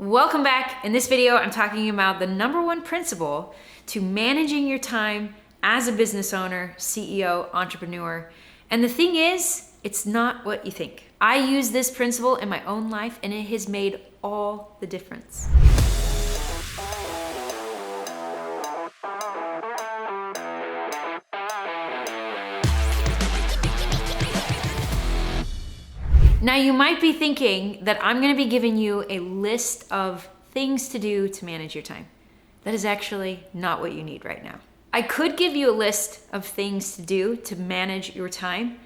Welcome back. In this video, I'm talking about the number one principle to managing your time as a business owner, CEO, entrepreneur. And the thing is, it's not what you think. I use this principle in my own life and it has made all the difference. Now you might be thinking that I'm gonna be giving you a list of things to do to manage your time. That is actually not what you need right now. I could give you a list of things to do to manage your time,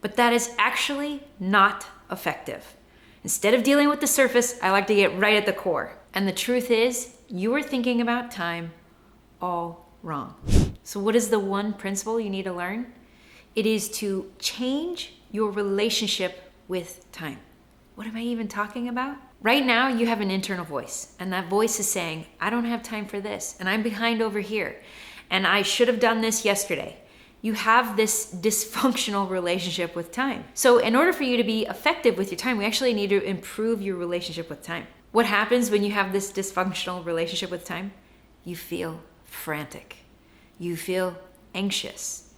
but that is actually not effective. Instead of dealing with the surface, I like to get right at the core. And the truth is, you are thinking about time all wrong. So what is the one principle you need to learn? It is to change your relationship with time. What am I even talking about? Right now, you have an internal voice, and that voice is saying, I don't have time for this, and I'm behind over here, and I should have done this yesterday. You have this dysfunctional relationship with time. So in order for you to be effective with your time, we actually need to improve your relationship with time. What happens when you have this dysfunctional relationship with time? You feel frantic. You feel anxious.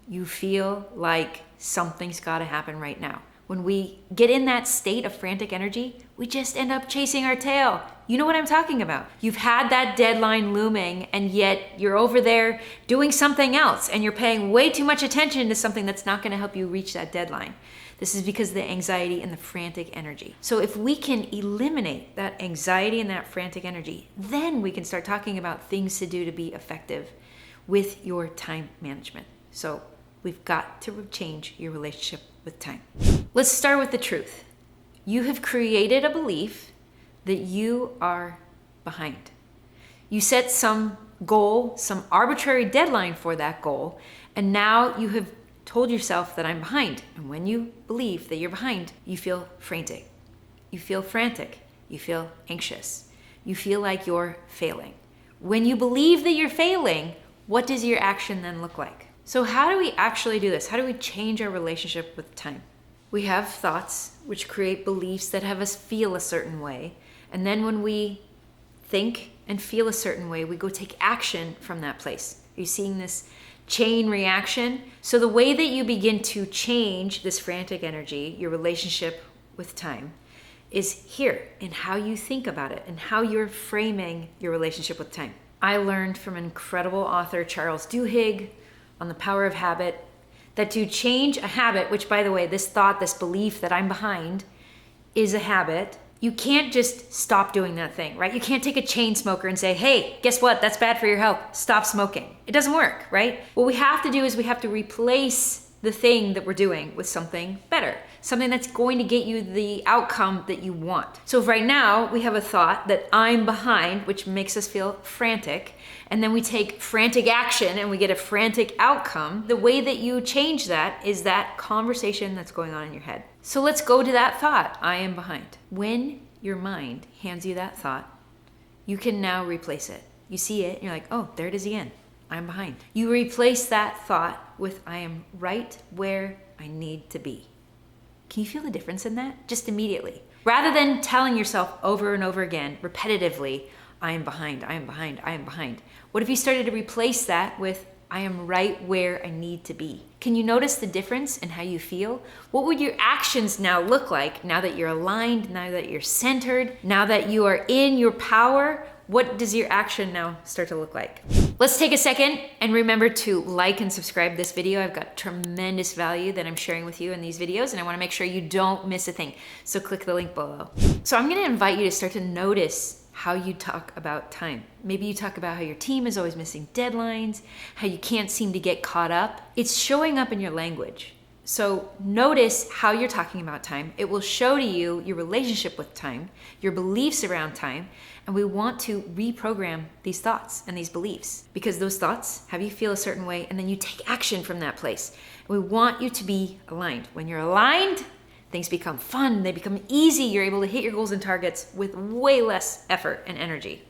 You feel like something's gotta happen right now. When we get in that state of frantic energy, we just end up chasing our tail. You know what I'm talking about. You've had that deadline looming and yet you're over there doing something else and you're paying way too much attention to something that's not gonna help you reach that deadline. This is because of the anxiety and the frantic energy. So if we can eliminate that anxiety and that frantic energy, then we can start talking about things to do to be effective with your time management. So we've got to change your relationship with time. Let's start with the truth. You have created a belief that you are behind. You set some goal, some arbitrary deadline for that goal, and now you have told yourself that I'm behind. And when you believe that you're behind, you feel frantic. You feel frantic. You feel anxious. You feel like you're failing. When you believe that you're failing, what does your action then look like? So how do we actually do this? How do we change our relationship with time? We have thoughts which create beliefs that have us feel a certain way. And then when we think and feel a certain way, we go take action from that place. Are you seeing this chain reaction? So the way that you begin to change this frantic energy, your relationship with time, is here in how you think about it and how you're framing your relationship with time. I learned from incredible author Charles Duhigg on the power of habit, that to change a habit, which by the way, this thought, this belief that I'm behind is a habit, you can't just stop doing that thing, right? You can't take a chain smoker and say, hey, guess what? That's bad for your health. Stop smoking. It doesn't work, right? What we have to do is we have to replace the thing that we're doing with something better, something that's going to get you the outcome that you want. So if right now we have a thought that I'm behind, which makes us feel frantic, and then we take frantic action and we get a frantic outcome, the way that you change that is that conversation that's going on in your head. So let's go to that thought, I am behind. When your mind hands you that thought, you can now replace it. You see it, and you're like, oh, there it is again. I'm behind. You replace that thought with I am right where I need to be. Can you feel the difference in that? Just immediately. Rather than telling yourself over and over again, repetitively, I am behind, I am behind, I am behind. What if you started to replace that with I am right where I need to be? Can you notice the difference in how you feel? What would your actions now look like now that you're aligned, now that you're centered, now that you are in your power? What does your action now start to look like? Let's take a second and remember to like and subscribe this video. I've got tremendous value that I'm sharing with you in these videos, and I wanna make sure you don't miss a thing. So click the link below. So I'm gonna invite you to start to notice how you talk about time. Maybe you talk about how your team is always missing deadlines, how you can't seem to get caught up. It's showing up in your language. So notice how you're talking about time. It will show to you your relationship with time, your beliefs around time, and we want to reprogram these thoughts and these beliefs because those thoughts have you feel a certain way and then you take action from that place. And we want you to be aligned. When you're aligned, things become fun, they become easy. You're able to hit your goals and targets with way less effort and energy,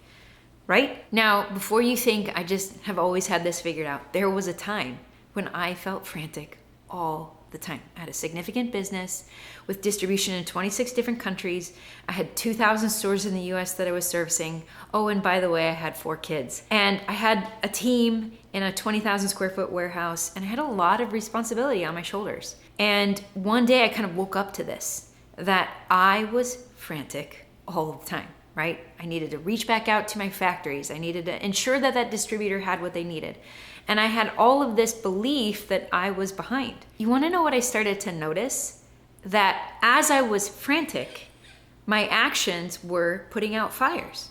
right? Now, before you think I just have always had this figured out, there was a time when I felt frantic all the time. I had a significant business with distribution in 26 different countries. I had 2,000 stores in the US that I was servicing. Oh, and by the way, I had 4 kids. And I had a team in a 20,000 square foot warehouse, and I had a lot of responsibility on my shoulders. And one day I kind of woke up to this, that I was frantic all the time, right? I needed to reach back out to my factories. I needed to ensure that that distributor had what they needed. And I had all of this belief that I was behind. You wanna know what I started to notice? That as I was frantic, my actions were putting out fires.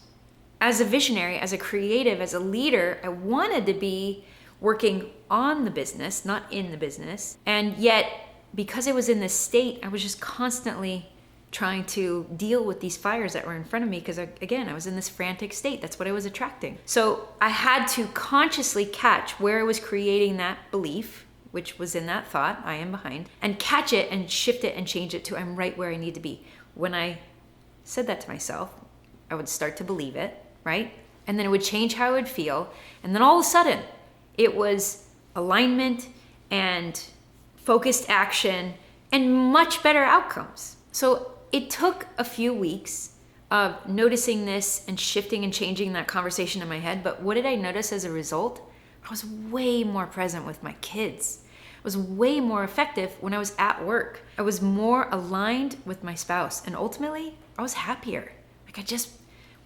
As a visionary, as a creative, as a leader, I wanted to be working on the business, not in the business. And yet, because I was in this state, I was just constantly trying to deal with these fires that were in front of me because, again, I was in this frantic state. That's what I was attracting. So I had to consciously catch where I was creating that belief, which was in that thought, I am behind, and catch it and shift it and change it to I'm right where I need to be. When I said that to myself, I would start to believe it, right? And then it would change how I would feel. And then all of a sudden, it was alignment and focused action and much better outcomes. So it took a few weeks of noticing this and shifting and changing that conversation in my head. But what did I notice as a result? I was way more present with my kids. I was way more effective when I was at work. I was more aligned with my spouse. And ultimately, I was happier. Like I just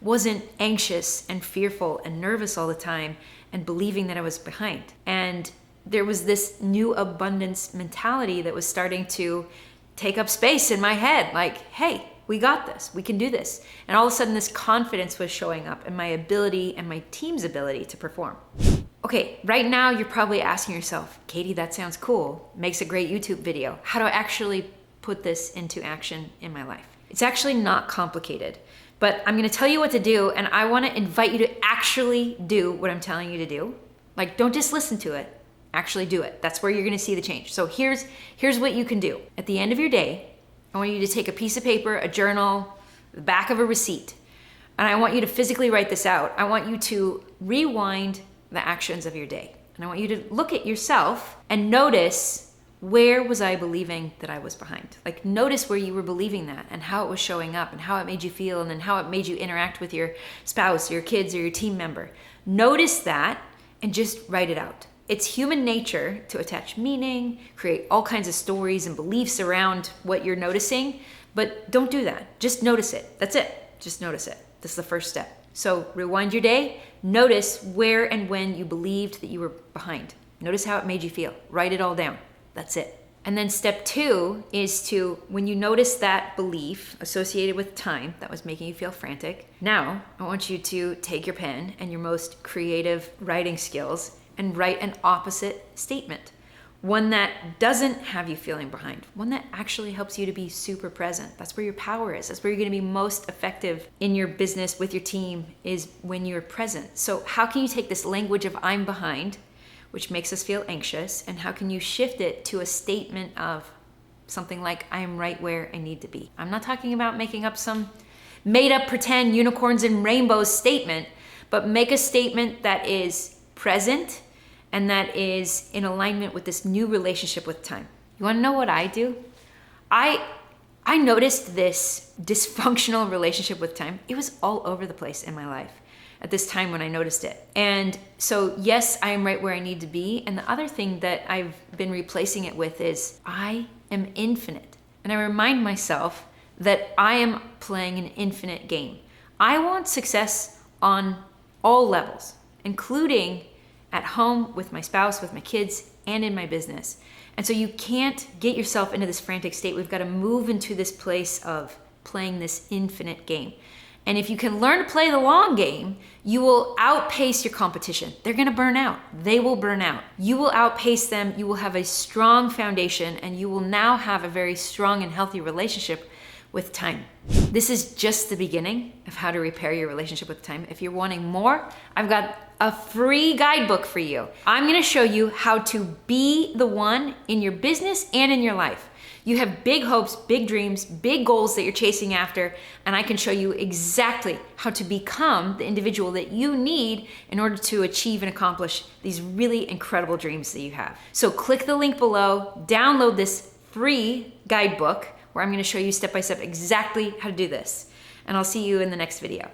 wasn't anxious and fearful and nervous all the time and believing that I was behind. And there was this new abundance mentality that was starting to take up space in my head. Like, hey, we got this, we can do this. And all of a sudden this confidence was showing up and my ability and my team's ability to perform. Okay, right now you're probably asking yourself, Katie, that sounds cool, makes a great YouTube video. How do I actually put this into action in my life? It's actually not complicated, but I'm gonna tell you what to do, and I wanna invite you to actually do what I'm telling you to do. Like, don't just listen to it, actually do it. That's where you're gonna see the change. So here's what you can do. At the end of your day, I want you to take a piece of paper, a journal, the back of a receipt, and I want you to physically write this out. I want you to rewind the actions of your day. And I want you to look at yourself and notice, where was I believing that I was behind? Like, notice where you were believing that and how it was showing up and how it made you feel and then how it made you interact with your spouse, your kids, or your team member. Notice that and just write it out. It's human nature to attach meaning, create all kinds of stories and beliefs around what you're noticing, but don't do that. Just notice it. That's it. Just notice it. This is the first step. So rewind your day, notice where and when you believed that you were behind. Notice how it made you feel. Write it all down. That's it. And then step 2 is to, when you notice that belief associated with time that was making you feel frantic, now I want you to take your pen and your most creative writing skills and write an opposite statement. One that doesn't have you feeling behind. One that actually helps you to be super present. That's where your power is. That's where you're gonna be most effective in your business with your team, is when you're present. So how can you take this language of I'm behind, which makes us feel anxious, and how can you shift it to a statement of something like, I am right where I need to be? I'm not talking about making up some made up pretend unicorns and rainbows statement, but make a statement that is present and that is in alignment with this new relationship with time. You wanna know what I do? I noticed this dysfunctional relationship with time. It was all over the place in my life at this time when I noticed it. And so yes, I am right where I need to be. And the other thing that I've been replacing it with is I am infinite. And I remind myself that I am playing an infinite game. I want success on all levels, including at home with my spouse, with my kids, and in my business. And so you can't get yourself into this frantic state. We've got to move into this place of playing this infinite game. And if you can learn to play the long game, you will outpace your competition. They're gonna burn out. They will burn out. You will outpace them. You will have a strong foundation, and you will now have a very strong and healthy relationship with time. This is just the beginning of how to repair your relationship with time. If you're wanting more, I've got a free guidebook for you. I'm gonna show you how to be the one in your business and in your life. You have big hopes, big dreams, big goals that you're chasing after, and I can show you exactly how to become the individual that you need in order to achieve and accomplish these really incredible dreams that you have. So click the link below, download this free guidebook where I'm going to show you step by step exactly how to do this. And I'll see you in the next video.